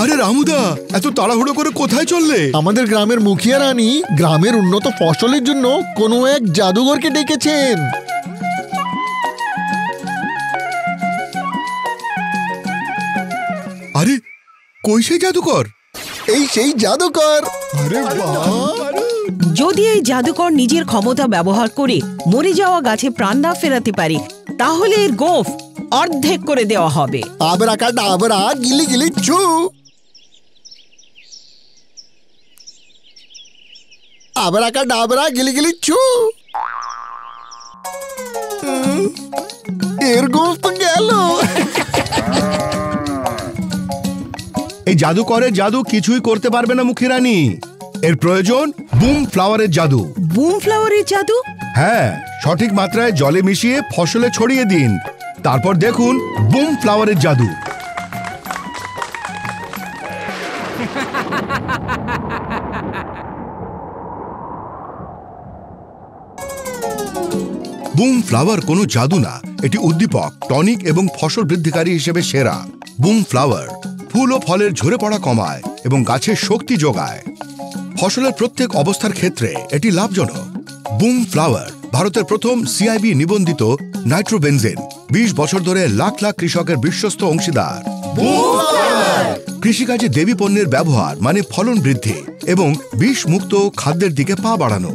আরে রামুদা, এত তাড়াহুড়ো করে কোথায় চললে? আমাদের গ্রামের মুখিয়া রানী গ্রামের উন্নত ফসলের জন্য কোনো এক জাদুঘরকে ডেকেছেন। আরে কই সেই জাদুকর? এই সেই জাদুকর। আরে বাহ! যদি এই জাদুকর নিজের ক্ষমতা ব্যবহার করে মরে যাওয়া গাছে প্রাণ না ফেরাতে পারে, তাহলে এর গোঁফ অর্ধেক করে দেওয়া হবে। আবরাকাডাবরা গিলি গিলি চু। আবরাকাডাবরা গিলি গিলি চু। এর গোঁফ তো গেল। এই জাদুকরের জাদু কিছুই করতে পারবে না মুখী রানী। এর প্রয়োজন বুম ফ্লাওয়ারের জাদু। বুম ফ্লাওয়ারের জাদু? হ্যাঁ, সঠিক মাত্রায় জলে মিশিয়ে ফসলে ছড়িয়ে দিন, তারপর দেখুন বুম ফ্লাওয়ারের জাদু। বুম ফ্লাওয়ার কোনো জাদু না, এটি উদ্দীপক, টনিক এবং ফসল বৃদ্ধিকারী হিসেবে সেরা। বুম ফ্লাওয়ার ফুল ও ফলের ঝরে পড়া কমায় এবং গাছের শক্তি যোগায়। ফসলের প্রত্যেক অবস্থার ক্ষেত্রে এটি লাভজনক। বুম ফ্লাওয়ার ভারতের প্রথম সিআইবি নিবন্ধিত নাইট্রোবেনজেন, 20 বছর ধরে লাখ লাখ কৃষকের বিশ্বস্ত অংশীদার। কৃষিকাজে দেবী পণ্যের ব্যবহার মানে ফলন বৃদ্ধি এবং বিষ মুক্ত খাদ্যের দিকে পা বাড়ানো।